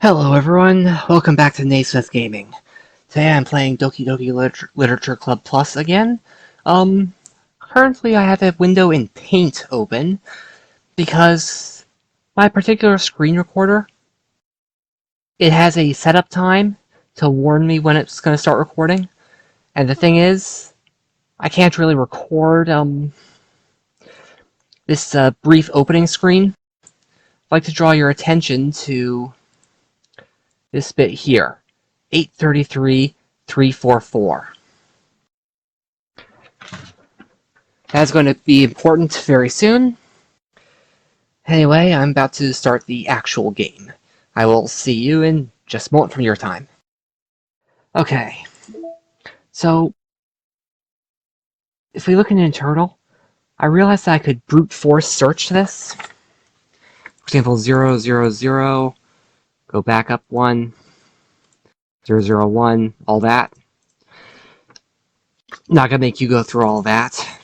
Hello everyone, welcome back to Naysmith Gaming. Today I'm playing Doki Doki Literature Club Plus again. Currently I have a window in Paint open because my particular screen recorder, it has a setup time to warn me when it's going to start recording. And the thing is, I can't really record this brief opening screen. I'd like to draw your attention to this bit here, 833.344. That's going to be important very soon. Anyway, I'm about to start the actual game. I will see you in just a moment from your time. Okay, so if we look in internal, I realized that I could brute force search this. For example, 000, go back up 1, 001, all that. Not gonna make you go through all that.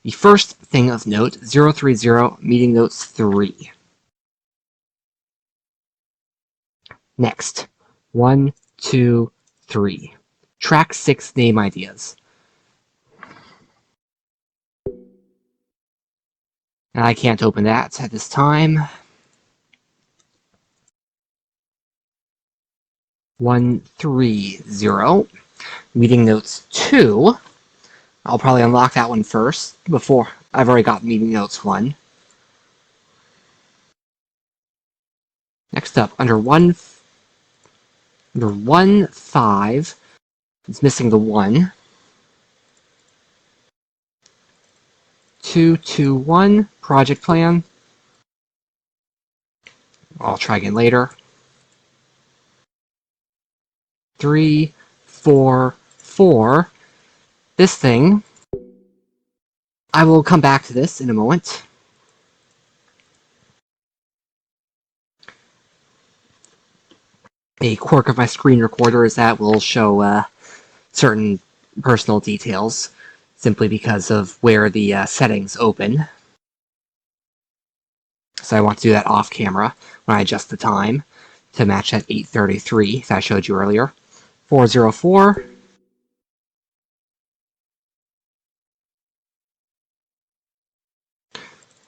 The first thing of note, 030, meeting notes 3. Next, 1, 2, 3. Track 6 name ideas. And I can't open that at this time. 130. Meeting notes 2. I'll probably unlock that one first before I've already got meeting notes 1. Next up, under 1 5, it's missing the 1. 221, project plan. I'll try again later. 3, 4, 4. This thing, I will come back to this in a moment. A quirk of my screen recorder is that will show certain personal details simply because of where the settings open. So I want to do that off camera when I adjust the time to match that 833 that I showed you earlier. 404.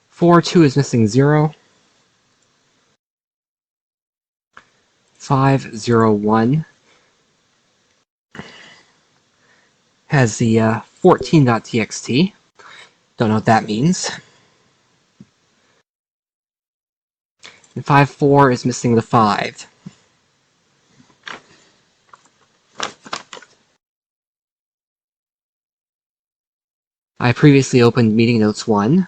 42 is missing 0. 501 has the 14.txt. Don't know what that means. And 54 is missing the 5. I previously opened meeting notes 1.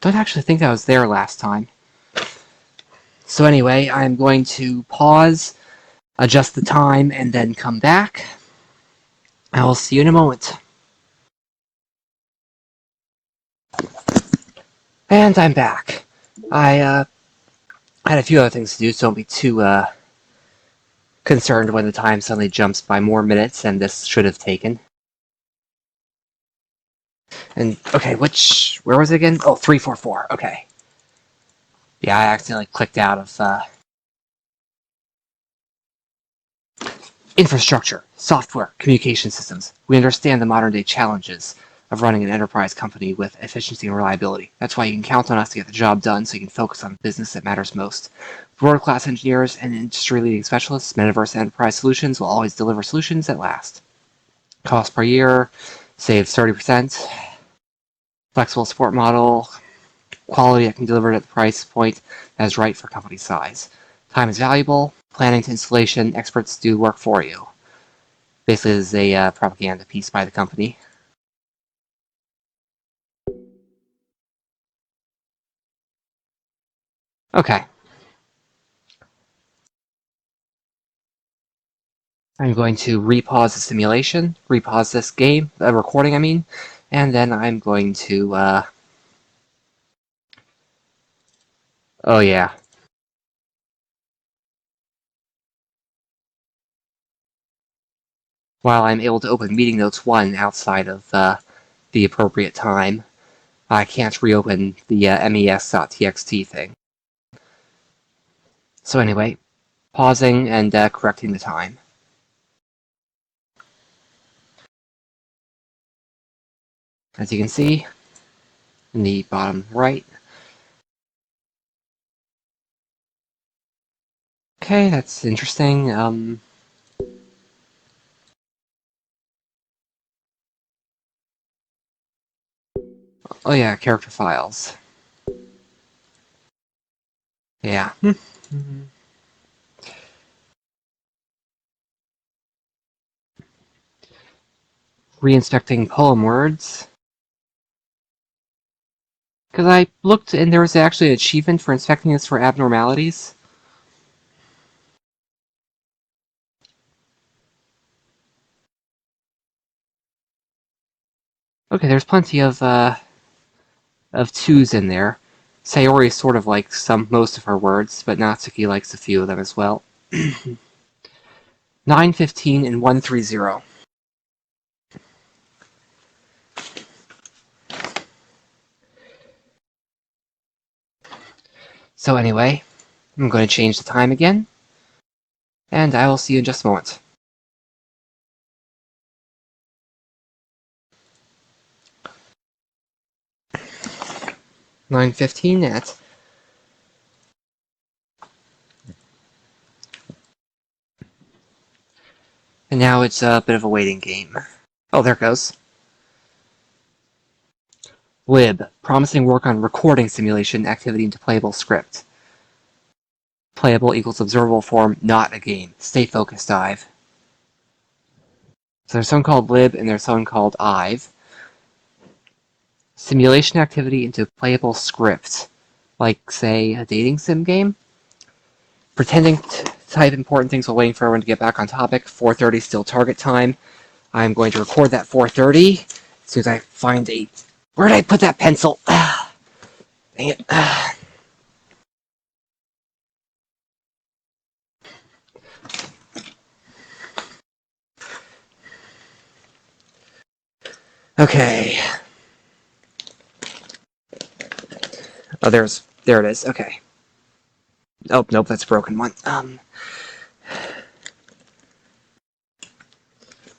Don't actually think that was there last time. So anyway, I'm going to pause, adjust the time, and then come back. I will see you in a moment. And I'm back. I had a few other things to do, so don't be too concerned when the time suddenly jumps by more minutes than this should have taken. And, okay, where was it again? Oh, 344, okay. Yeah, I accidentally clicked out of, infrastructure, software, communication systems. We understand the modern-day challenges of running an enterprise company with efficiency and reliability. That's why you can count on us to get the job done so you can focus on the business that matters most. World-class engineers and industry-leading specialists, Metaverse Enterprise Solutions will always deliver solutions that last. Cost per year, saves 30%. Flexible support model, quality that can deliver at the price point that is right for company size. Time is valuable. Planning to installation, experts do work for you. Basically, this is a propaganda piece by the company. Okay. I'm going to repause the simulation, repause this game, recording I mean, and then I'm going to, oh yeah. While I'm able to open meeting notes 1 outside of the appropriate time, I can't reopen the mes.txt thing. So anyway, pausing and correcting the time. As you can see, in the bottom right. Okay, that's interesting. Oh yeah, character files. Yeah. Reinspecting poem words. Because I looked and there was actually an achievement for inspecting this for abnormalities. Okay, there's plenty of twos in there. Sayori sort of likes most of her words, but Natsuki likes a few of them as well. 915 and 130. So anyway, I'm going to change the time again, and I will see you in just a moment. $9:15 at. And now it's a bit of a waiting game. Oh, there it goes. Lib, promising work on recording simulation activity into playable script. Playable equals observable form, not a game. Stay focused, Ive. So there's someone called Lib and there's someone called Ive. Simulation activity into playable script. Like, say, a dating sim game? Pretending to type important things while waiting for everyone to get back on topic. 4:30 still target time. I'm going to record that 4:30 as soon as I find a... Where did I put that pencil? Dang it. Okay. Oh, there it is. Okay. Oh, nope, that's a broken one.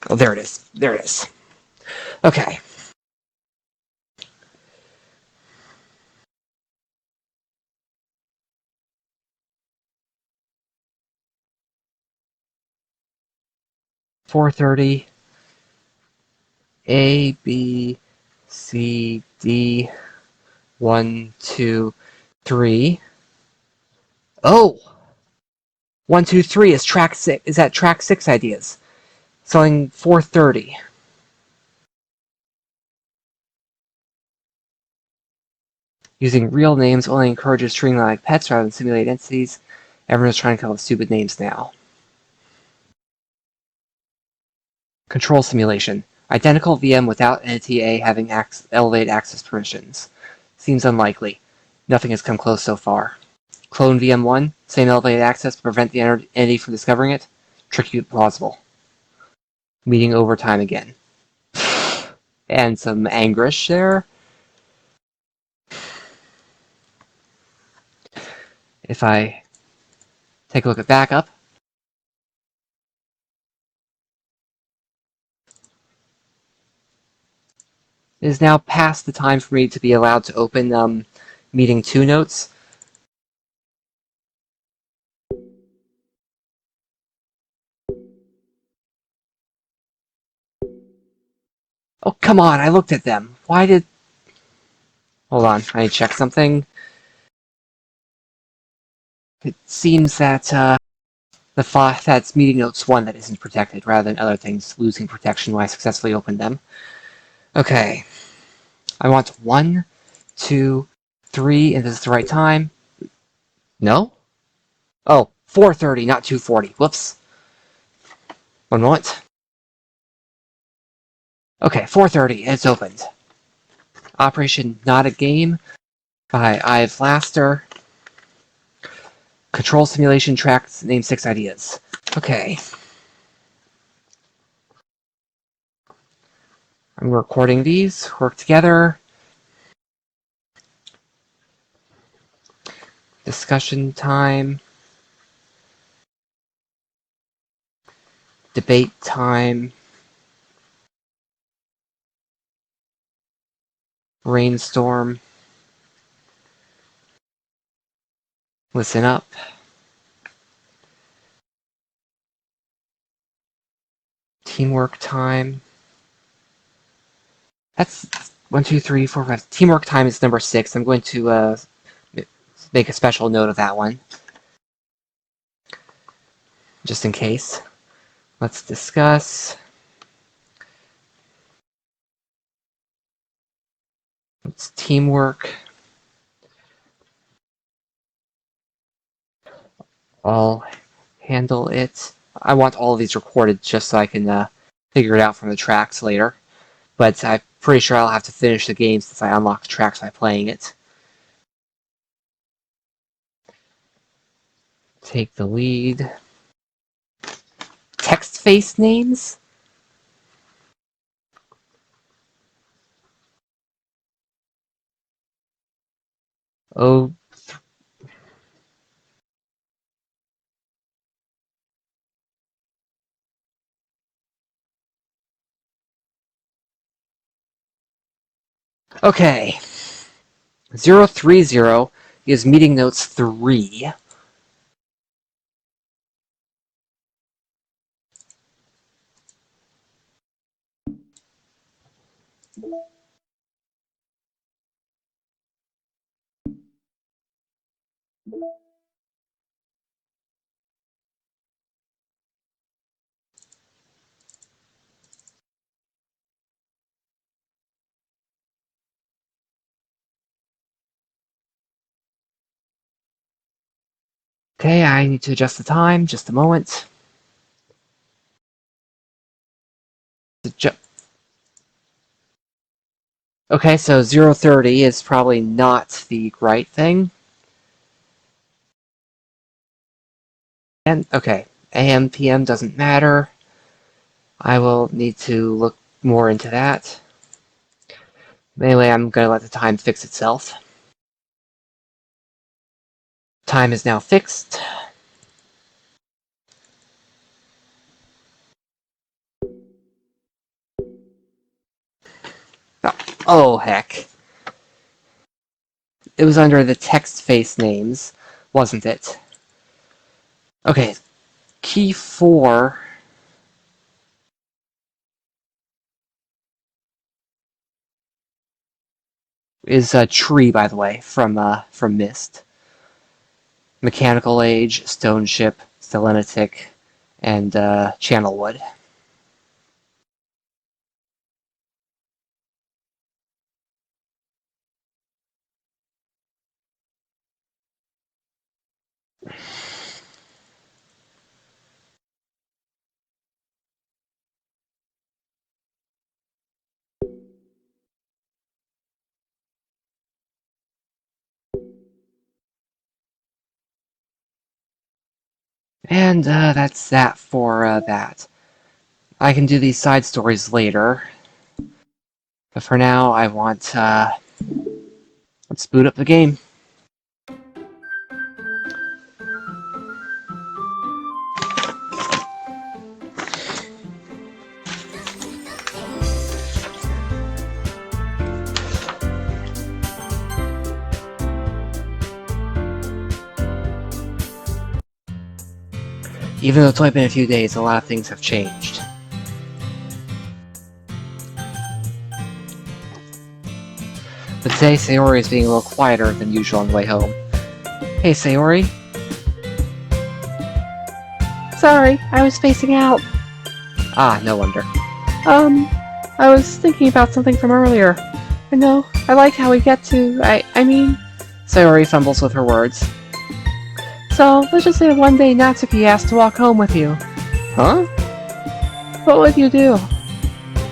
Oh, there it is. There it is. Okay. $4:30. A, B, C, D. 1, 2, 3. Oh! 1, 2, 3 is track 6. Is that track 6 ideas? Selling 4:30. Using real names only encourages treating them like pets rather than simulated entities. Everyone's trying to come up with stupid names now. Control simulation. Identical VM without entity A having elevated access permissions. Seems unlikely. Nothing has come close so far. Clone VM1, same elevated access to prevent the entity from discovering it. Tricky but plausible. Meeting over time again. And some anguish there. If I take a look at backup, it is now past the time for me to be allowed to open meeting 2 notes. Oh, come on, I looked at them. Why did... Hold on, I need to check something. It seems that that's meeting notes 1 that isn't protected, rather than other things losing protection when I successfully opened them. Okay. I want 1, 2, 3, and this is the right time. No? Oh, 4:30, not 2:40. Whoops. One moment. Okay, 4:30, it's opened. Operation Not a Game by Ive Laster. Control simulation tracks, name 6 ideas. Okay. I'm recording these, work together. Discussion time. Debate time. Brainstorm. Listen up. Teamwork time. That's 1, 2, 3, 4, 5. Teamwork time is number 6. I'm going to make a special note of that one, just in case. Let's discuss. It's teamwork. I'll handle it. I want all of these recorded just so I can figure it out from the tracks later. But I'm pretty sure I'll have to finish the game since I unlock the tracks by playing it. Take the lead. Text face names? Oh. Okay. 030 is meeting notes 3. Okay, I need to adjust the time. Just a moment. Okay, so 030 is probably not the right thing. And okay, AM, PM doesn't matter. I will need to look more into that. Anyway, I'm going to let the time fix itself. Time is now fixed. Oh, heck. It was under the text face names, wasn't it? Okay, key 4 is a tree, by the way, from Myst. Mechanical Age, Stone Ship, Selenitic, and Channelwood. And that's that for that. I can do these side stories later. But for now, I want, let's boot up the game. Even though it's only been a few days, a lot of things have changed. But today, Sayori is being a little quieter than usual on the way home. Hey, Sayori. Sorry, I was spacing out. Ah, no wonder. I was thinking about something from earlier. I know, I liked how we get to, I mean... Sayori fumbles with her words. So, let's just say one day Natsuki asked to walk home with you. Huh? What would you do?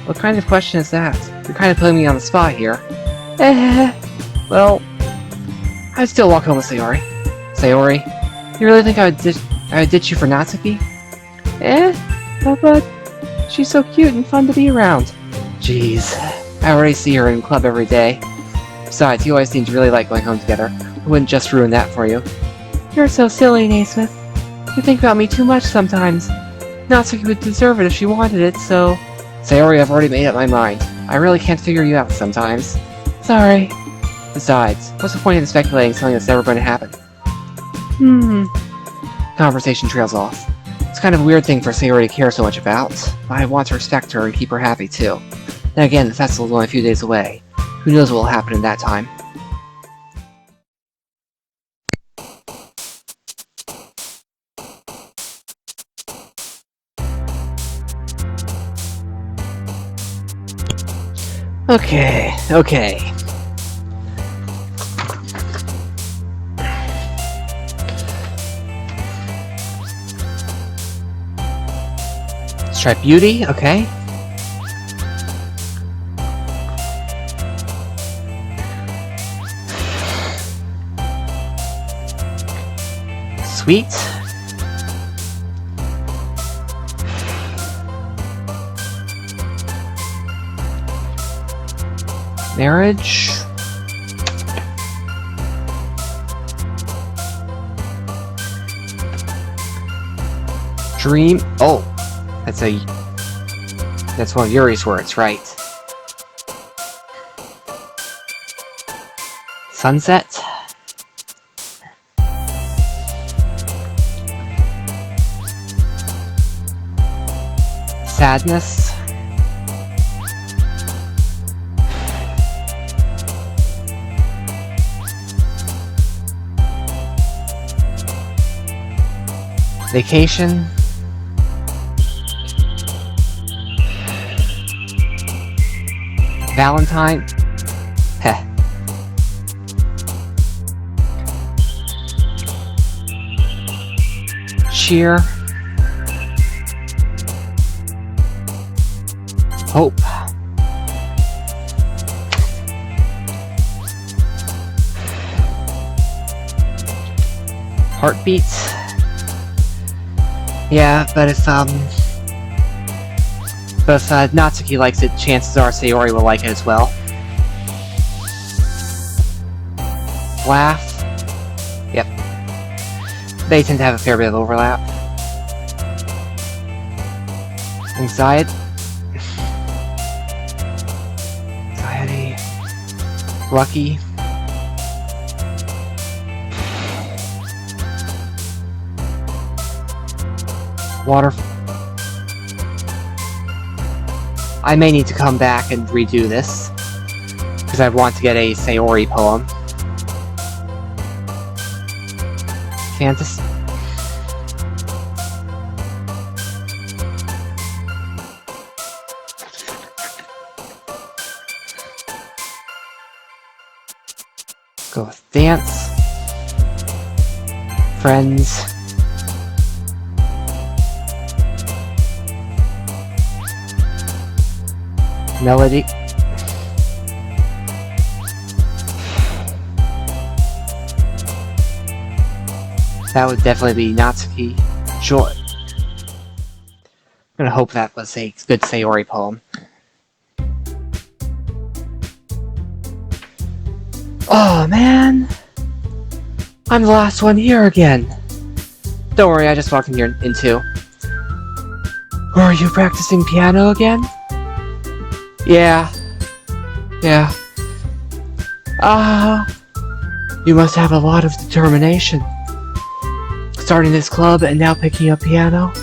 What kind of question is that? You're kind of putting me on the spot here. Well... I'd still walk home with Sayori. Sayori, you really think I would ditch you for Natsuki? But she's so cute and fun to be around. Jeez, I already see her in club every day. Besides, you always seem to really like going home together. I wouldn't just ruin that for you. You're so silly, Naysmith. You think about me too much sometimes. Natsuki would deserve it if she wanted it, so... Sayori, I've already made up my mind. I really can't figure you out sometimes. Sorry. Besides, what's the point in speculating something that's never going to happen? Conversation trails off. It's kind of a weird thing for Sayori to care so much about, but I want to respect her and keep her happy too. Then again, the festival's only a few days away. Who knows what will happen in that time? Okay. Let's try beauty, okay. Sweet. Marriage. Dream. Oh, that's one of Yuri's words, right? Sunset. Sadness. Vacation. Valentine. Heh. Cheer. Hope. Heartbeats. Yeah, but if Natsuki likes it, chances are Sayori will like it as well. Laugh. Yep. They tend to have a fair bit of overlap. Anxiety. Lucky. Water. I may need to come back and redo this, because I want to get a Sayori poem. Fantasy. Go with dance. Friends. Melody. That would definitely be Natsuki. Joy. I'm gonna hope that was a good Sayori poem. Oh man! I'm the last one here again. Don't worry, I just walked in here in two. Are you practicing piano again? Yeah. You must have a lot of determination. Starting this club and now picking up piano?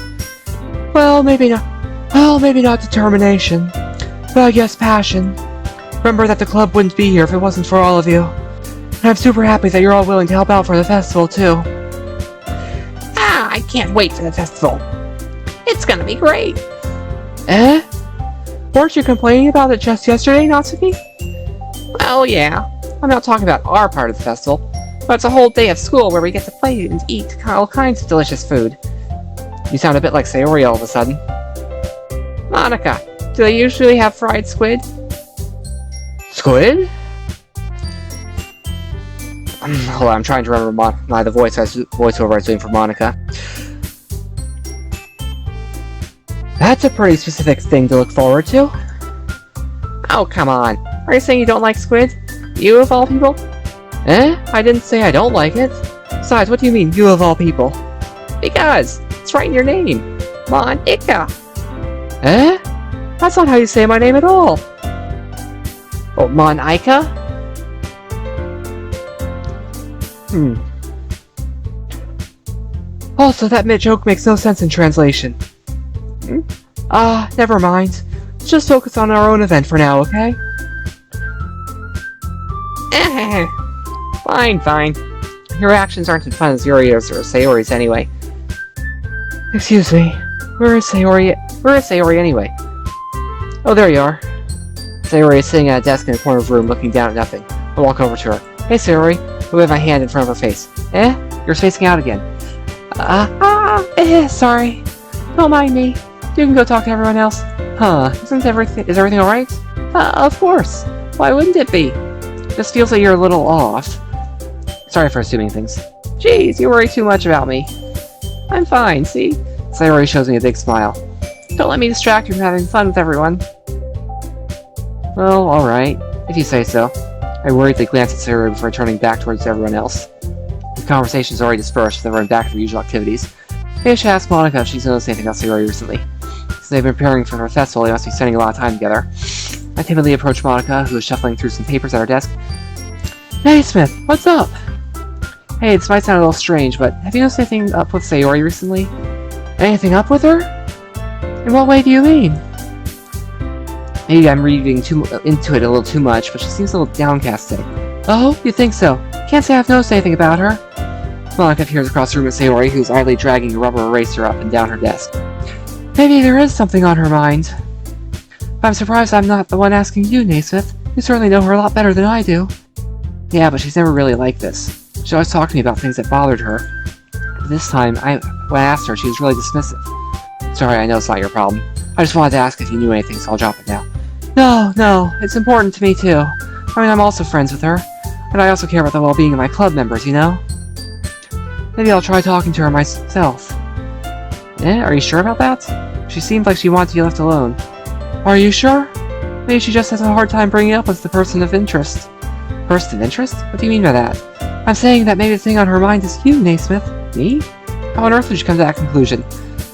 Well, maybe not determination, but I guess passion. Remember that the club wouldn't be here if it wasn't for all of you. And I'm super happy that you're all willing to help out for the festival, too. I can't wait for the festival. It's gonna be great. Eh? Weren't you complaining about it just yesterday, Natsuki? Oh yeah. I'm not talking about our part of the festival, but it's a whole day of school where we get to play and eat all kinds of delicious food. You sound a bit like Sayori all of a sudden. Monica, do they usually have fried squid? Squid? Hold on, I'm trying to remember the voiceover I was doing for Monica. That's a pretty specific thing to look forward to. Oh, come on. Are you saying you don't like squid? You, of all people? Eh? I didn't say I don't like it. Besides, what do you mean, you of all people? Because it's right in your name. Monica. Eh? That's not how you say my name at all. Oh, Monica? Also, that joke makes no sense in translation. Never mind. Let's just focus on our own event for now, okay? Fine. Your actions aren't as fun as Yuri's or Sayori's anyway. Excuse me. Where is Sayori? Where is Sayori anyway? Oh, there you are. Sayori is sitting at a desk in a corner of the room looking down at nothing. I walk over to her. Hey, Sayori. I wave my hand in front of her face. Eh? You're facing out again. Sorry. Don't mind me. You can go talk to everyone else. Huh. Is everything alright? Of course. Why wouldn't it be? Just feels like you're a little off. Sorry for assuming things. Jeez, you worry too much about me. I'm fine, see? Sayori shows me a big smile. Don't let me distract you from having fun with everyone. Well, alright. If you say so. I worriedly glance at Sayori before turning back towards everyone else. The conversation's already dispersed with everyone back to their usual activities. Maybe I should ask Monica if she's noticed anything about Sayori recently. Since they've been preparing for her festival, they must be spending a lot of time together. I timidly approach Monica, who is shuffling through some papers at her desk. Naysmith, what's up? Hey, this might sound a little strange, but have you noticed anything up with Sayori recently? Anything up with her? In what way do you mean? Maybe I'm reading into it a little too much, but she seems a little downcast today. Oh, you think so? Can't say I've noticed anything about her. Monica appears across the room at Sayori, who's idly dragging a rubber eraser up and down her desk. Maybe there is something on her mind. I'm surprised I'm not the one asking you, Naysmith. You certainly know her a lot better than I do. Yeah, but she's never really like this. She always talked to me about things that bothered her. This time, when I asked her, she was really dismissive. Sorry, I know it's not your problem. I just wanted to ask if you knew anything, so I'll drop it now. No, it's important to me too. I mean, I'm also friends with her. And I also care about the well-being of my club members, you know? Maybe I'll try talking to her myself. Are you sure about that? She seemed like she wanted to be left alone. Are you sure? Maybe she just has a hard time bringing it up with the person of interest. Person of interest? What do you mean by that? I'm saying that maybe the thing on her mind is you, Naysmith. Me? How on earth did you come to that conclusion?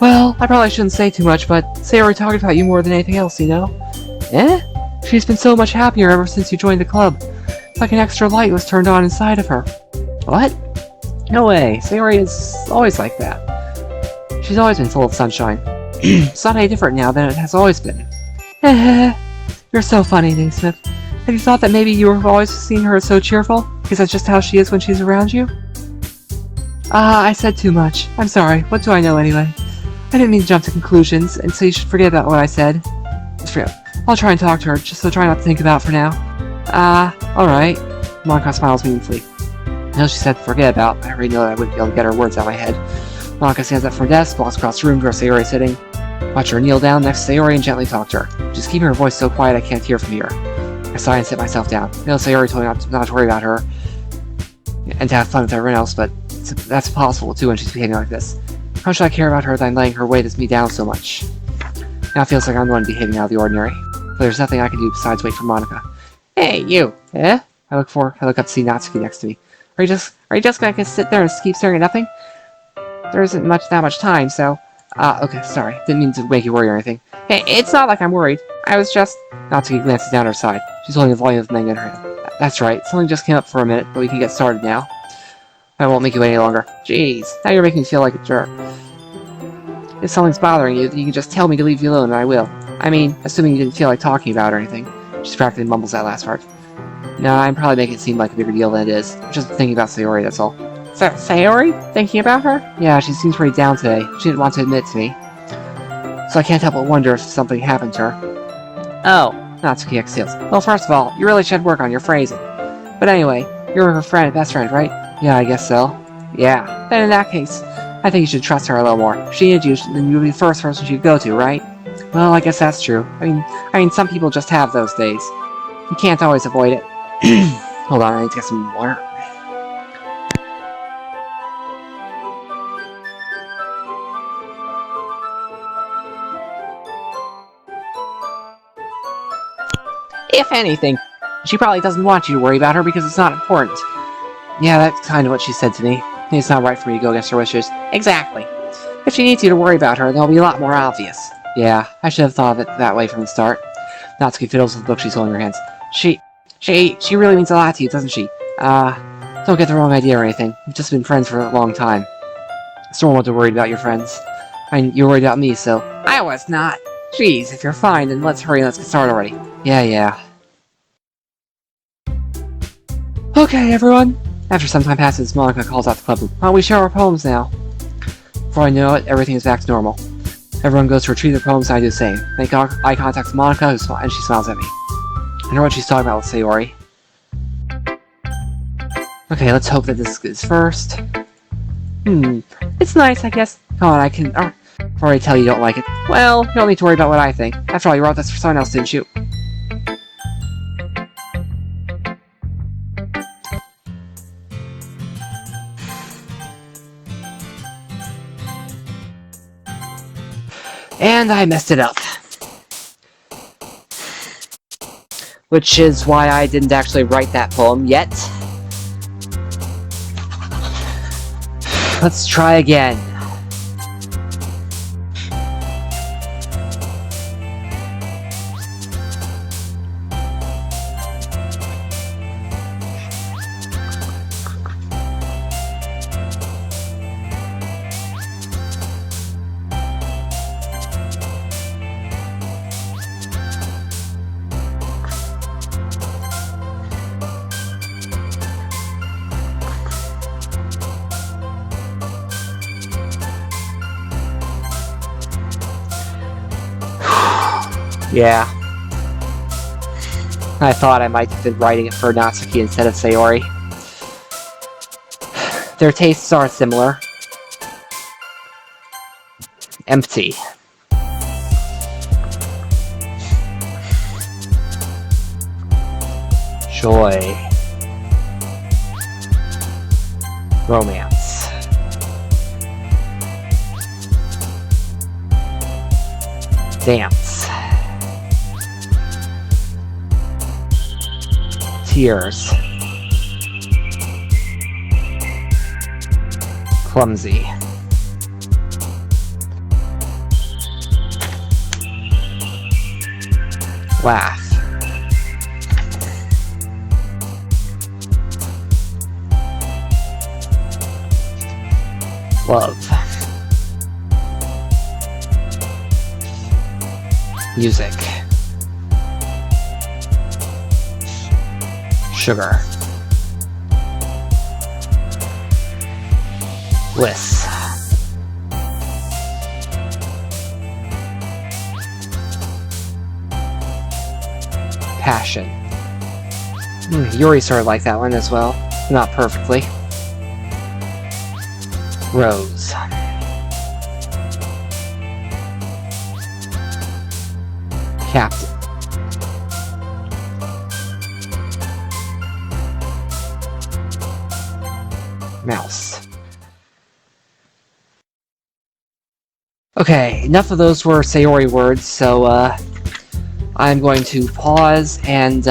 Well, I probably shouldn't say too much, but Sayori talked about you more than anything else, you know? She's been so much happier ever since you joined the club. It's like an extra light was turned on inside of her. What? No way. Sayori is always like that. She's always been full of sunshine. It's not any different now than it has always been. You're so funny, Naysmith. Have you thought that maybe you have always seen her as so cheerful? Because that's just how she is when she's around you? I said too much. I'm sorry. What do I know anyway? I didn't mean to jump to conclusions, and so you should forget about what I said. Just forget. I'll try and talk to her, just so try not to think about it for now. Alright. Monica smiles meaningfully. I know she said forget about, but I already know that I wouldn't be able to get her words out of my head. Monica stands up from her desk, walks across the room to where Sayori is sitting. Watch her kneel down next to Sayori and gently talk to her, just keeping her voice so quiet I can't hear from here. I sigh and sit myself down. I know Sayori told me not to worry about her, and to have fun with everyone else, but that's impossible too when she's behaving like this. How should I care about her than letting her weigh me down so much? Now it feels like I'm the one behaving out of the ordinary. But there's nothing I can do besides wait for Monica. Hey, you. I look up to see Natsuki next to me. Are you just gonna sit there and keep staring at nothing? There isn't that much time, so... okay, sorry. Didn't mean to make you worry or anything. Hey, it's not like I'm worried. I was just... Natsuki glances down her side. She's holding a volume of manga in her hand. That's right. Something just came up for a minute, but we can get started now. I won't make you wait any longer. Jeez, now you're making me feel like a jerk. If something's bothering you, you can just tell me to leave you alone and I will. I mean, assuming you didn't feel like talking about it or anything. She practically mumbles that last part. No, I'm probably making it seem like a bigger deal than it is. I'm just thinking about Sayori, that's all. Sayori? Thinking about her? Yeah, she seems pretty down today. She didn't want to admit to me. So I can't help but wonder if something happened to her. Oh. Natsuki exhales. Well, first of all, you really should work on your phrasing. But anyway, you're her best friend, right? Yeah, I guess so. Yeah. Then in that case, I think you should trust her a little more. If she needed you, then you'd be the first person she'd go to, right? Well, I guess that's true. I mean, some people just have those days. You can't always avoid it. Hold on, I need to get some water. If anything, She probably doesn't want you to worry about her because it's not important. Yeah, that's kind of what she said to me. It's not right for me to go against her wishes. Exactly. If she needs you to worry about her, that'll be a lot more obvious. Yeah, I should have thought of it that way from the start. Natsuki fiddles with the book she's holding in her hands. She really means a lot to you, doesn't she? Don't get the wrong idea or anything. We've just been friends for a long time. It's normal to worry about your friends. I mean, you're worried about me, so... I was not. Jeez, if you're fine, then let's hurry and let's get started already. Yeah. Okay, everyone. After some time passes, Monica calls out the club room. Why don't we share our poems now? Before I know it, everything is back to normal. Everyone goes to retrieve their poems and I do the same. Make eye contact with Monica, and she smiles at me. I know what she's talking about with Sayori. Okay, let's hope that this is first. It's nice, I guess. Come on, I can already tell you don't like it. Well, you don't need to worry about what I think. After all, you wrote this for someone else, didn't you? And I messed it up. Which is why I didn't actually write that poem yet. Let's try again. Yeah. I thought I might have been writing it for Natsuki instead of Sayori. Their tastes are similar. Empty. Joy. Romance. Dance. Tears. Clumsy. Laugh. Love. Music. Sugar. Bliss. Passion. Yuri sort of liked that one as well. Not perfectly. Rose. Captain. Mouse. Okay, enough of those were Sayori words, so I'm going to pause and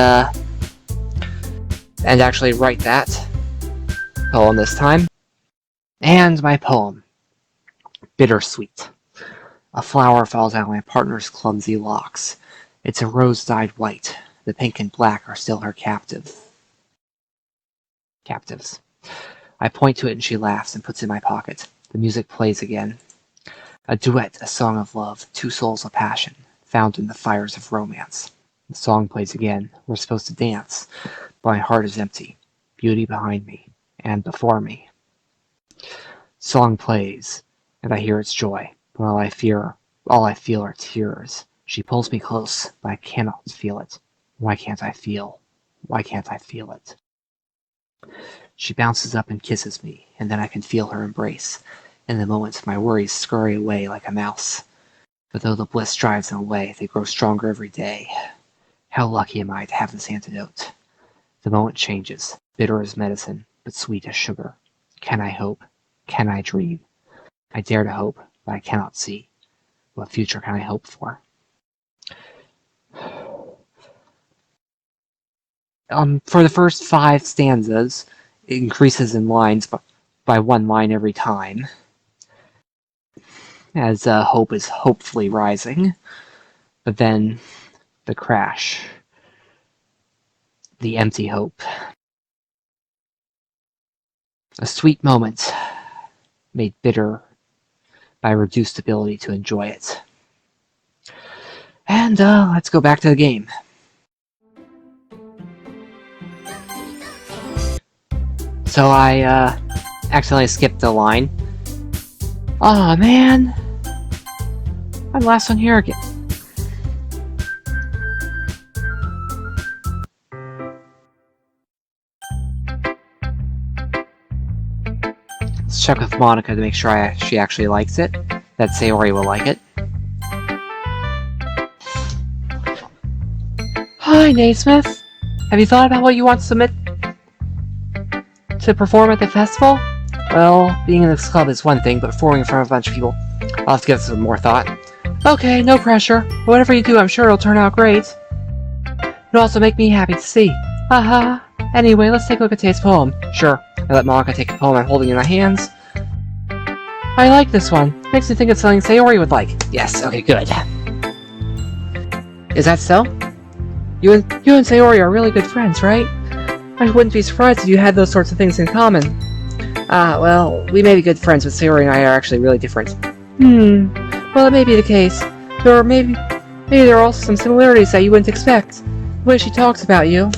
actually write that poem this time. And my poem. Bittersweet. A flower falls out of my partner's clumsy locks. It's a rose-dyed white. The pink and black are still her captives. I point to it and she laughs and puts it in my pocket. The music plays again. A duet, a song of love, two souls of passion, found in the fires of romance. The song plays again. We're supposed to dance, but my heart is empty. Beauty behind me, and before me. Song plays, and I hear its joy, but all I feel are tears. She pulls me close, but I cannot feel it. Why can't I feel? Why can't I feel it? She bounces up and kisses me, and then I can feel her embrace. In the moment, my worries scurry away like a mouse. But though the bliss drives them away, they grow stronger every day. How lucky am I to have this antidote? The moment changes, bitter as medicine, but sweet as sugar. Can I hope? Can I dream? I dare to hope, but I cannot see. What future can I hope for? For the first 5 stanzas, it increases in lines, but by one line every time, as hope is hopefully rising. But then the crash, the empty hope. A sweet moment made bitter by reduced ability to enjoy it. And let's go back to the game. So I accidentally skipped the line. Aw, man! I'm the last one here again. Let's check with Monica to make sure she actually likes it. That Sayori will like it. Hi, Naysmith. Have you thought about what you want to submit to perform at the festival? Well, being in this club is one thing, but performing in front of a bunch of people, I'll have to give some more thought. Okay, no pressure. Whatever you do, I'm sure it'll turn out great. It'll also make me happy to see. Haha. Anyway, let's take a look at today's poem. Sure. I let Monica take the poem I'm holding in my hands. I like this one. Makes me think it's something Sayori would like. Yes, okay, good. Is that so? You and Sayori are really good friends, right? I wouldn't be surprised if you had those sorts of things in common. Well, we may be good friends, but Sayori and I are actually really different. Well, it may be the case. Maybe there are also some similarities that you wouldn't expect. The way she talks about you.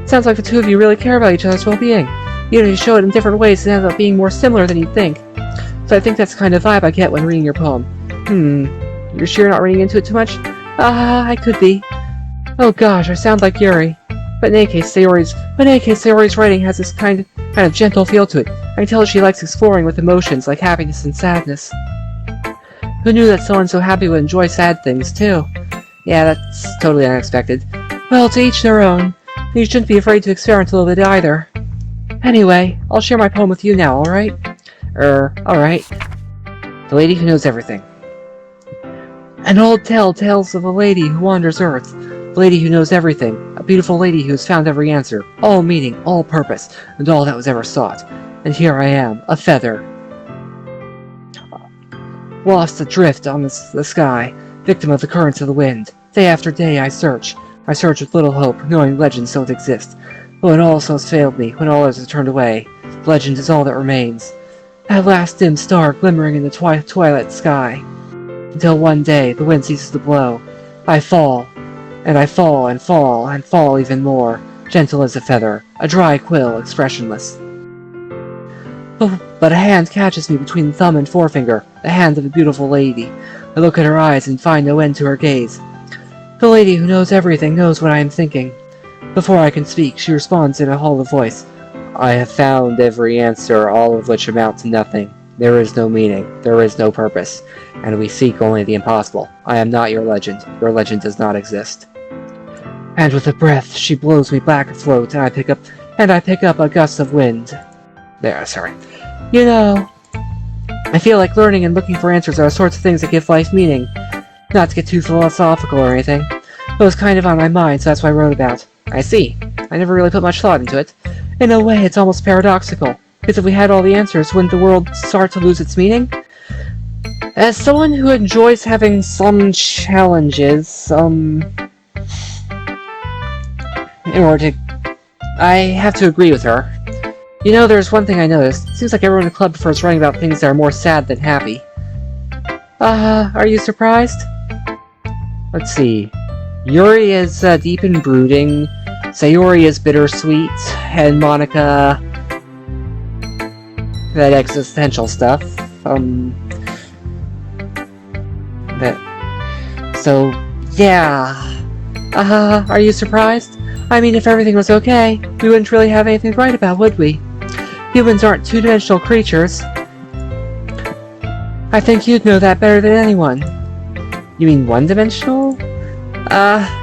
It sounds like the two of you really care about each other's well-being. Even if you show it in different ways, it ends up being more similar than you'd think. So I think that's the kind of vibe I get when reading your poem. You're sure you're not reading into it too much? I could be. Oh gosh, I sound like Yuri. But in any case, Sayori's writing has this kind of gentle feel to it. I can tell that she likes exploring with emotions like happiness and sadness. Who knew that someone so happy would enjoy sad things, too? Yeah, that's totally unexpected. Well, to each their own. You shouldn't be afraid to experiment a little bit either. Anyway, I'll share my poem with you now, alright? Alright. The Lady Who Knows Everything. An old tale tells of a lady who wanders Earth. The lady who knows everything. A beautiful lady who has found every answer. All meaning, all purpose, and all that was ever sought. And here I am, a feather. Lost adrift on the sky, victim of the currents of the wind. Day after day I search. I search with little hope, knowing legends don't exist. But when all has failed me, when all others have turned away, legend is all that remains. That last dim star glimmering in the twilight sky. Until one day, the wind ceases to blow. I fall, and I fall, and fall, and fall even more, gentle as a feather, a dry quill, expressionless. But a hand catches me between the thumb and forefinger, the hand of a beautiful lady. I look at her eyes and find no end to her gaze. The lady who knows everything knows what I am thinking. Before I can speak, she responds in a hollow voice. I have found every answer, all of which amount to nothing. There is no meaning, there is no purpose, and we seek only the impossible. I am not your legend does not exist. And with a breath, she blows me back afloat, and I pick up a gust of wind. There, sorry. You know, I feel like learning and looking for answers are the sorts of things that give life meaning. Not to get too philosophical or anything, but it was kind of on my mind, so that's what I wrote about. I see. I never really put much thought into it. In a way, it's almost paradoxical, because if we had all the answers, wouldn't the world start to lose its meaning? As someone who enjoys having some challenges, I have to agree with her. You know, there's one thing I noticed. It seems like everyone in the club prefers writing about things that are more sad than happy. Are you surprised? Let's see. Yuri is deep in brooding, Sayori is bittersweet, and Monica... that existential stuff. So, yeah. Are you surprised? I mean, if everything was okay, we wouldn't really have anything to write about, would we? Humans aren't two-dimensional creatures. I think you'd know that better than anyone. You mean one-dimensional?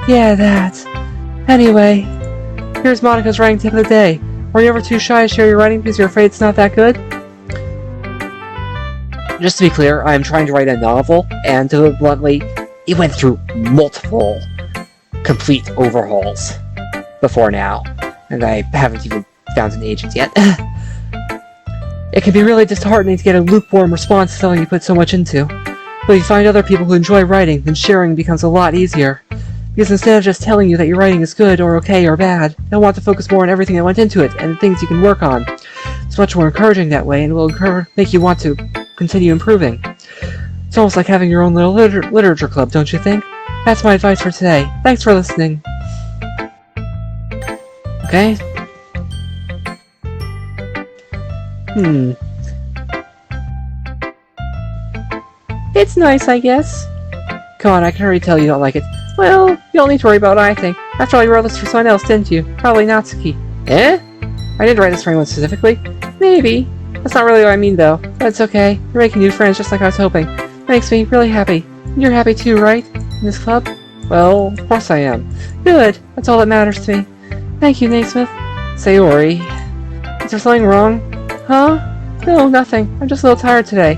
Yeah, that. Anyway, here's Monica's writing tip of the day. Were you ever too shy to share your writing because you're afraid it's not that good? Just to be clear, I'm trying to write a novel, and to put it bluntly, it went through multiple complete overhauls before now, and I haven't even found an agent yet. It can be really disheartening to get a lukewarm response to something you put so much into. But if you find other people who enjoy writing, then sharing becomes a lot easier. Because instead of just telling you that your writing is good or okay or bad, they'll want to focus more on everything that went into it and the things you can work on. It's much more encouraging that way and will make you want to continue improving. It's almost like having your own little literature club, don't you think? That's my advice for today. Thanks for listening. Okay. It's nice, I guess. Come on, I can already tell you don't like it. Well, you don't need to worry about what I think. After all, you wrote this for someone else, didn't you? Probably Natsuki. Eh? I didn't write this for anyone specifically. Maybe. That's not really what I mean, though. But it's okay. You're making new friends just like I was hoping. It makes me really happy. And you're happy too, right? In this club? Well, of course I am. Good. That's all that matters to me. Thank you, Naysmith. Sayori. Is there something wrong? Huh? No, nothing. I'm just a little tired today.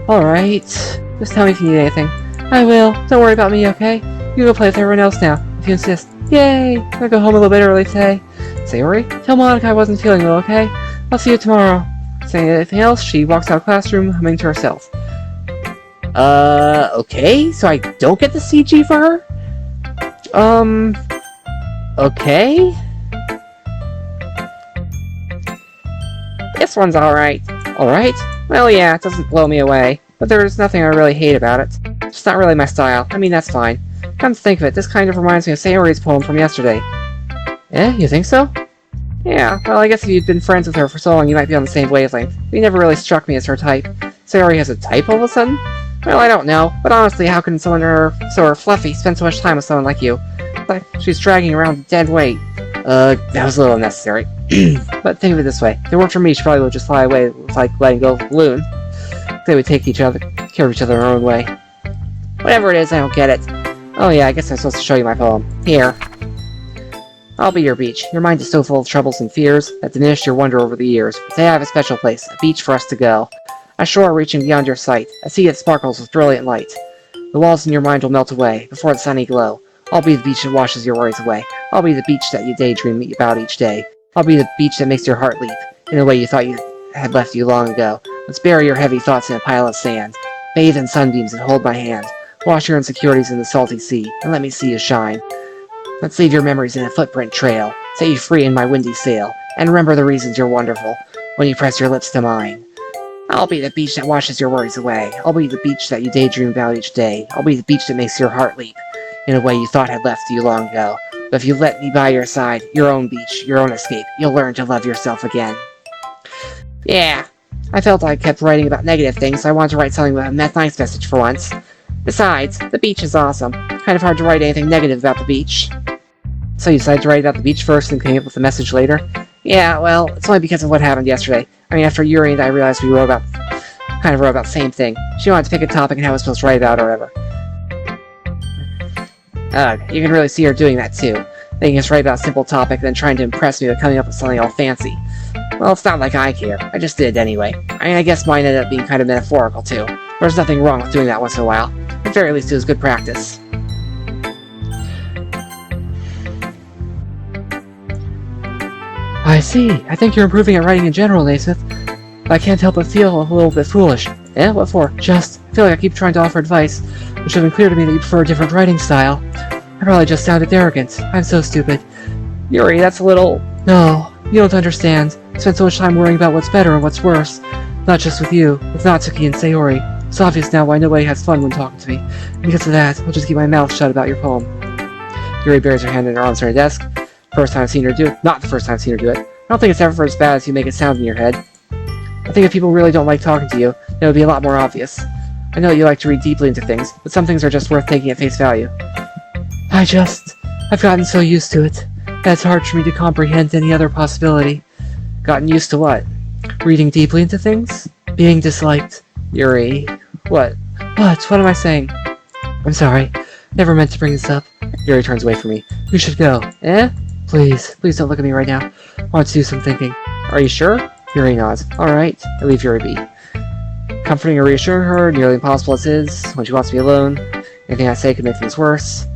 Alright. Just tell me if you need anything. I will. Don't worry about me, okay? You go play with everyone else now, if you insist. Yay! I'm gonna go home a little bit early today. Sayori, tell Monica I wasn't feeling well, okay? I'll see you tomorrow. Saying anything else, she walks out of the classroom, humming to herself. Okay? So I don't get the CG for her? Okay? This one's alright. Alright? Well, yeah, it doesn't blow me away. But there's nothing I really hate about it. It's just not really my style. I mean, that's fine. Come to think of it, this kind of reminds me of Sayori's poem from yesterday. Eh? You think so? Yeah, well, I guess if you'd been friends with her for so long, you might be on the same wavelength. But you never really struck me as her type. Sayori has a type all of a sudden? Well, I don't know. But honestly, how can someone so fluffy spend so much time with someone like you? Like, she's dragging around a dead weight. That was a little unnecessary. But think of it this way. If it weren't for me, she probably would just fly away with, like, letting go of a balloon. They would take care of each other in their own way. Whatever it is, I don't get it. Oh yeah, I guess I'm supposed to show you my poem. Here. I'll be your beach. Your mind is so full of troubles and fears that diminished your wonder over the years. Today I have a special place, a beach for us to go. A shore reaching beyond your sight, a sea that sparkles with brilliant light. The walls in your mind will melt away before the sunny glow. I'll be the beach that washes your worries away. I'll be the beach that you daydream about each day. I'll be the beach that makes your heart leap in a way you thought you had left you long ago. Let's bury your heavy thoughts in a pile of sand. Bathe in sunbeams and hold my hand. Wash your insecurities in the salty sea, and let me see you shine. Let's leave your memories in a footprint trail. Set you free in my windy sail. And remember the reasons you're wonderful when you press your lips to mine. I'll be the beach that washes your worries away. I'll be the beach that you daydream about each day. I'll be the beach that makes your heart leap in a way you thought had left you long ago. But if you let me by your side, your own beach, your own escape, you'll learn to love yourself again. Yeah. I felt I kept writing about negative things, so I wanted to write something with a nice message for once. Besides, the beach is awesome. Kind of hard to write anything negative about the beach. So you decided to write about the beach first and came up with the message later? Yeah, well, it's only because of what happened yesterday. I mean, after Yuri and I realized we wrote about the same thing. She wanted to pick a topic and how I was supposed to write about it or whatever. Ugh, you can really see her doing that too. Thinking just write about a simple topic, then trying to impress me by coming up with something all fancy. Well, it's not like I care. I just did anyway. I mean, I guess mine ended up being kind of metaphorical too. There's nothing wrong with doing that once in a while. At the very least, it was good practice. I see. I think you're improving at writing in general, Naysmith. But I can't help but feel a little bit foolish. Eh? What for? Just, I feel like I keep trying to offer advice, which should have been clear to me that you prefer a different writing style. I probably just sounded arrogant. I'm so stupid. Yuri, that's a little... No, you don't understand. I spent so much time worrying about what's better and what's worse. Not just with you, with Natsuki and Sayori. It's obvious now why nobody has fun when talking to me. And because of that, I'll just keep my mouth shut about your poem. Yuri buries her hand in her arms on her desk. First time I've seen her do it. Not the first time I've seen her do it. I don't think it's ever as bad as you make it sound in your head. I think if people really don't like talking to you, then it would be a lot more obvious. I know you like to read deeply into things, but some things are just worth taking at face value. I've gotten so used to it, that it's hard for me to comprehend any other possibility. Gotten used to what? Reading deeply into things? Being disliked? Yuri. What? What am I saying? I'm sorry. Never meant to bring this up. Yuri turns away from me. We should go. Eh? Please don't look at me right now. I want to do some thinking. Are you sure? Yuri nods. Alright. I leave Yuri be. Comforting or reassuring her, nearly impossible as it is, when she wants to be alone. Anything I say could make things worse.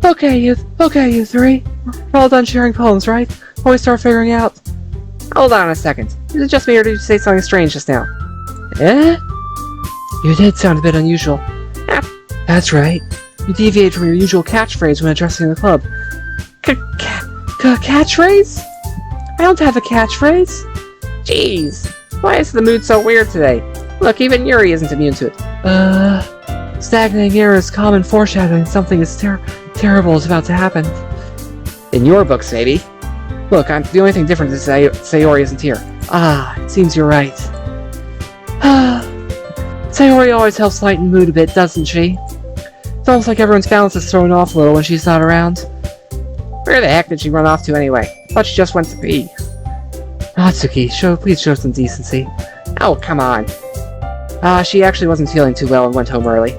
Okay, you three. We're all done sharing poems, right? When we start figuring out... Hold on a second. Is it just me or did you say something strange just now? Eh? You did sound a bit unusual. That's right. You deviate from your usual catchphrase when addressing the club. Catchphrase? I don't have a catchphrase. Jeez. Why is the mood so weird today? Look, even Yuri isn't immune to it. Stagnating air is common foreshadowing something terrible is about to happen. In your books, maybe. Look, the only thing different is Sayori isn't here. It seems you're right. Sayori always helps lighten the mood a bit, doesn't she? It's almost like everyone's balance is thrown off a little when she's not around. Where the heck did she run off to anyway? I thought she just went to pee. Natsuki, please show some decency. Oh, come on. She actually wasn't feeling too well and went home early.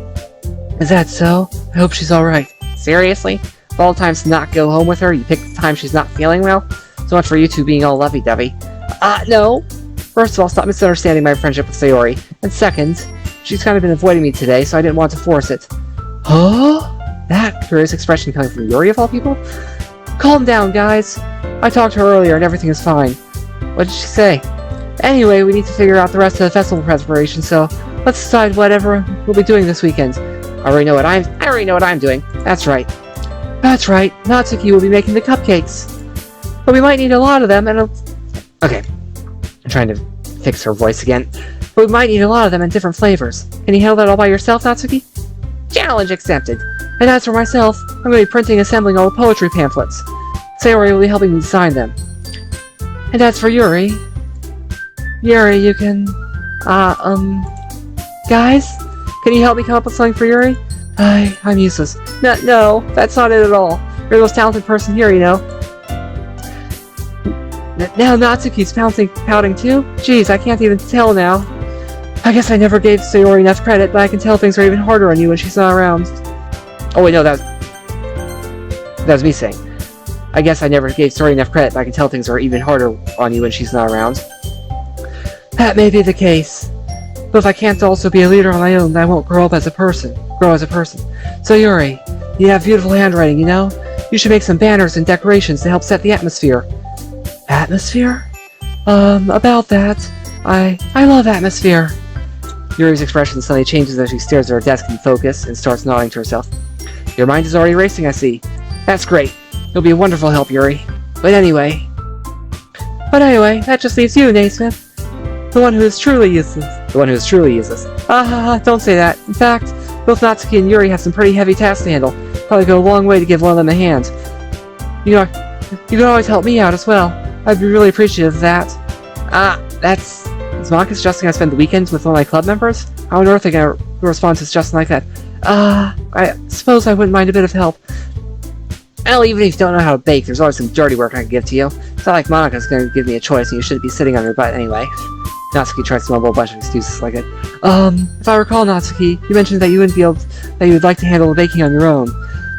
Is that so? I hope she's alright. Seriously? Of all times to not go home with her, you pick the time she's not feeling well? So much for you two being all lovey-dovey. No. First of all, stop misunderstanding my friendship with Sayori. And second, she's kind of been avoiding me today, so I didn't want to force it. Huh? That curious expression coming from Yuri of all people? Calm down, guys. I talked to her earlier and everything is fine. What did she say? Anyway, we need to figure out the rest of the festival preparation, so let's decide whatever we'll be doing this weekend. I already know what I'm doing. That's right. That's right. Natsuki will be making the cupcakes. But we might need a lot of them, and okay. I'm trying to fix her voice again. But we might need a lot of them in different flavors. Can you handle that all by yourself, Natsuki? Challenge accepted. And as for myself, I'm going to be printing and assembling all the poetry pamphlets. Sayori will be helping me design them. And as for Yuri, you can, guys? Can you help me come up with something for Yuri? I'm useless. No, that's not it at all. You're the most talented person here, you know. Now Natsuki's pouting too? Jeez, I can't even tell now. I guess I never gave Sayori enough credit, but I can tell things are even harder on you when she's not around. Oh wait, no, that was me saying. I guess I never gave Sayori enough credit, but I can tell things are even harder on you when she's not around. That may be the case. But if I can't also be a leader on my own, then I won't grow as a person. So Yuri, you have beautiful handwriting, you know? You should make some banners and decorations to help set the atmosphere. Atmosphere? About that, I love atmosphere. Yuri's expression suddenly changes as she stares at her desk in focus and starts nodding to herself. Your mind is already racing, I see. That's great. You'll be a wonderful help, Yuri. But anyway, that just leaves you, Naysmith. The one who is truly useless. Don't say that. In fact, both Natsuki and Yuri have some pretty heavy tasks to handle. Probably go a long way to give one of them a hand. You can always help me out as well. I'd be really appreciative of that. Is Monica suggesting I spend the weekends with one of my club members? How on earth are they gonna respond to a suggestion like that? I suppose I wouldn't mind a bit of help. Well, even if you don't know how to bake, there's always some dirty work I can give to you. It's not like Monica's gonna give me a choice and you shouldn't be sitting on your butt anyway. Natsuki tries to mumble a bunch of excuses like it. If I recall, Natsuki, you mentioned that you would like to handle the baking on your own.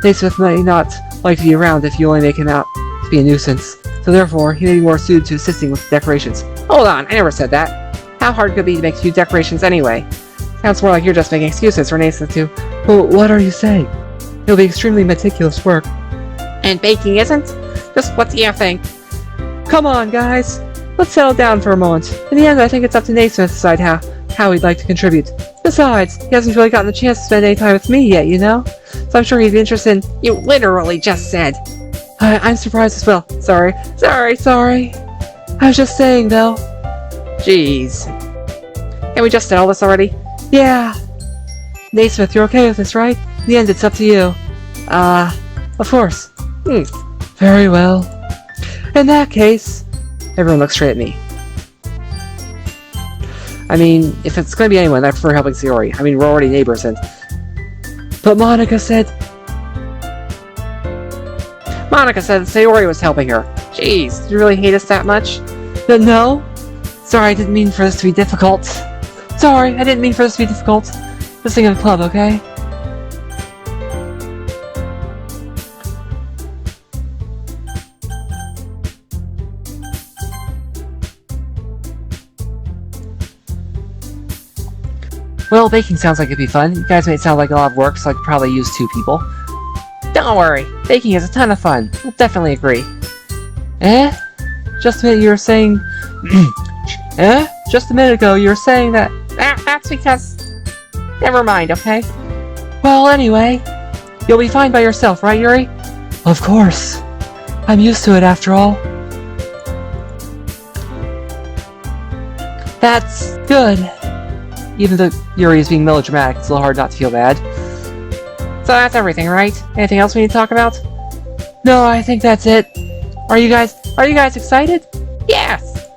Naysmith may not like to be around if you only make him out to be a nuisance. So therefore, he may be more suited to assisting with decorations. Hold on, I never said that. How hard could it be to make a few decorations anyway? Sounds more like you're just making excuses for Naysmith to... Well, what are you saying? It'll be extremely meticulous work. And baking isn't? Just what do you think? Come on, guys. Let's settle down for a moment. In the end, I think it's up to Naysmith to decide how he'd like to contribute. Besides, he hasn't really gotten the chance to spend any time with me yet, you know? So I'm sure he'd be interested in... You literally just said... I'm surprised as well. Sorry. I was just saying, though. Jeez. Can we just settle this already? Yeah. Naysmith, you're okay with this, right? In the end, it's up to you. Of course. Very well. In that case... Everyone looks straight at me. I mean, if it's going to be anyone, I prefer helping Sayori. I mean, we're already neighbors and... But Monica said that Sayori was helping her. Jeez, do you really hate us that much? No. Sorry, I didn't mean for this to be difficult. This thing in the club, okay? Well, baking sounds like it'd be fun. You guys made it sound like a lot of work, so I could probably use 2 people. Don't worry, baking is a ton of fun. We'll definitely agree. Eh? Just a minute you were saying... Eh? Just a minute ago you were saying that... That's because... Never mind, okay? Well, anyway... You'll be fine by yourself, right, Yuri? Of course. I'm used to it after all. That's good. Even though Yuri is being melodramatic, it's a little hard not to feel bad. So that's everything, right? Anything else we need to talk about? No, I think that's it. Are you guys excited? Yes!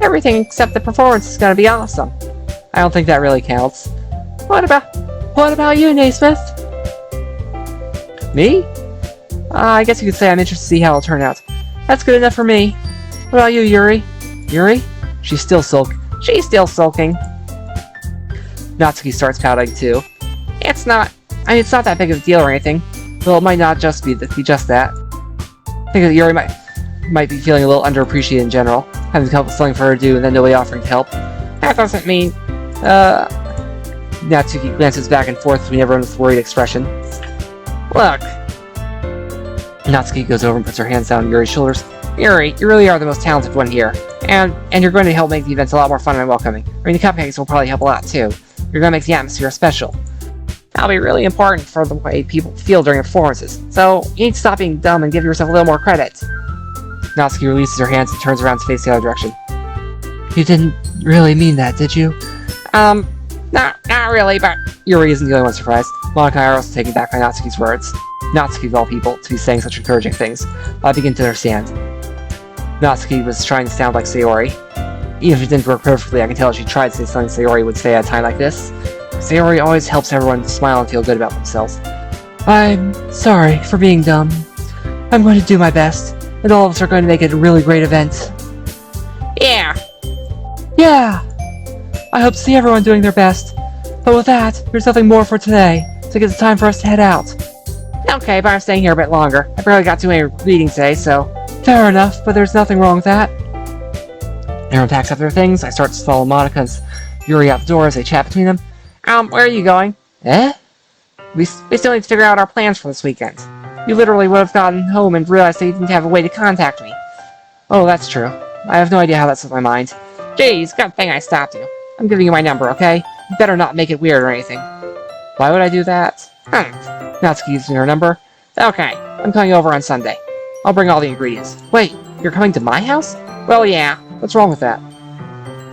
Everything except the performance is gonna be awesome. I don't think that really counts. What about you, Naysmith? Me? I guess you could say I'm interested to see how it'll turn out. That's good enough for me. What about you, Yuri? Yuri? She's still sulking. Natsuki starts pouting too. It's not that big of a deal or anything. Well, it might not just be just that. I think that Yuri might be feeling a little underappreciated in general, having to come up with something for her to do and then nobody offering to help. That doesn't mean... Natsuki glances back and forth between everyone with worried expression. Look. Natsuki goes over and puts her hands down on Yuri's shoulders. Yuri, you really are the most talented one here. And you're going to help make the events a lot more fun and welcoming. I mean, the cupcakes will probably help a lot too. You're going to make the atmosphere special. That'll be really important for the way people feel during performances. So, you need to stop being dumb and give yourself a little more credit. Natsuki releases her hands and turns around to face the other direction. You didn't really mean that, did you? Not really, but... Yuri isn't the only one surprised. Monica and I are also taken back by Natsuki's words. Natsuki, of all people, to be saying such encouraging things. I begin to understand. Natsuki was trying to sound like Sayori. Even if it didn't work perfectly, I can tell she tried to say something Sayori would say at a time like this. Sayori always helps everyone smile and feel good about themselves. I'm sorry for being dumb. I'm going to do my best, and all of us are going to make it a really great event. Yeah! I hope to see everyone doing their best. But with that, there's nothing more for today, so it's time for us to head out. Okay, but I'm staying here a bit longer. I barely got too many readings today, so... Fair enough, but there's nothing wrong with that. Everyone packs up their things. I start to follow Monica and Yuri out the door as they chat between them. Where are you going? Eh? We still need to figure out our plans for this weekend. You literally would have gotten home and realized that you didn't have a way to contact me. Oh, that's true. I have no idea how that slipped my mind. Jeez, good thing I stopped you. I'm giving you my number, okay? You better not make it weird or anything. Why would I do that? Natsuki gives me her number. Okay, I'm coming over on Sunday. I'll bring all the ingredients. Wait, you're coming to my house? Well, yeah. What's wrong with that?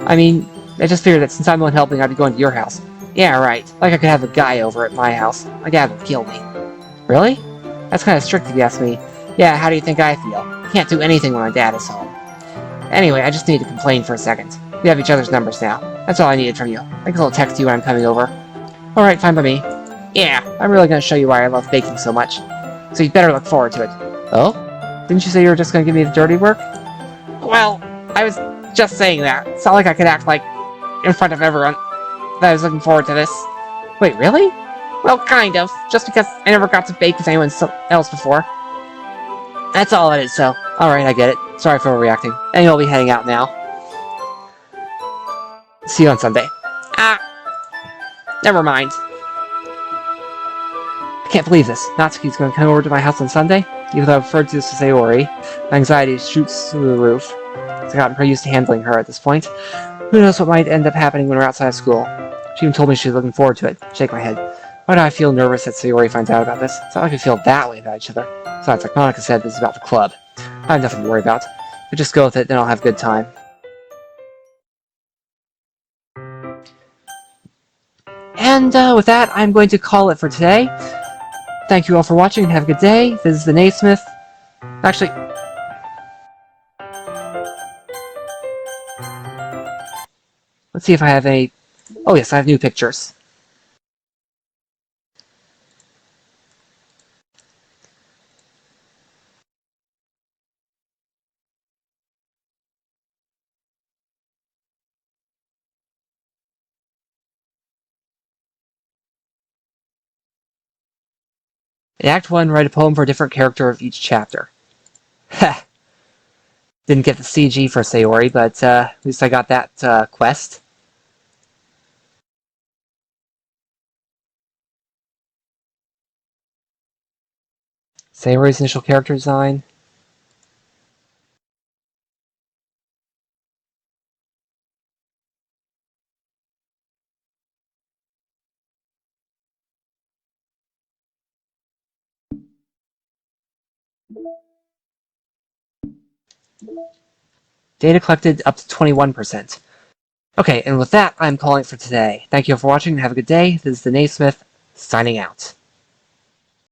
I mean, I just figured that since I'm the one helping, I'd be going to your house. Yeah, right. Like I could have a guy over at my house. My dad would kill me. Really? That's kind of strict if you ask me. Yeah, how do you think I feel? I can't do anything when my dad is home. Anyway, I just need to complain for a second. We have each other's numbers now. That's all I needed from you. I guess I'll text you when I'm coming over. Alright, fine by me. Yeah, I'm really gonna show you why I love baking so much. So you better look forward to it. Oh? Didn't you say you were just gonna give me the dirty work? Well, I was just saying that. It's not like I could act like, in front of everyone, that I was looking forward to this. Wait, really? Well, kind of. Just because I never got to bake with anyone else before. That's all it is, so... Alright, I get it. Sorry for overreacting. And you'll be heading out now. See you on Sunday. Never mind. I can't believe this. Natsuki's going to come over to my house on Sunday? Even though I've referred to this as Sayori, my anxiety shoots through the roof. I've gotten pretty used to handling her at this point. Who knows what might end up happening when we're outside of school. She even told me she's looking forward to it. Shake my head. Why do I feel nervous that Sayori finds out about this? It's not like we feel that way about each other. Besides, like Monica said, this is about the club. I have nothing to worry about. But just go with it, then I'll have a good time. And with that, I'm going to call it for today. Thank you all for watching and have a good day. This is the Naysmith. Actually... Let's see if I have any... Oh yes, I have new pictures. In Act 1, write a poem for a different character of each chapter. Heh. Didn't get the CG for Sayori, but at least I got that quest. Sayori's initial character design. Data collected up to 21%. Okay, and with that, I'm calling it for today. Thank you all for watching and have a good day. This is the Naysmith, signing out.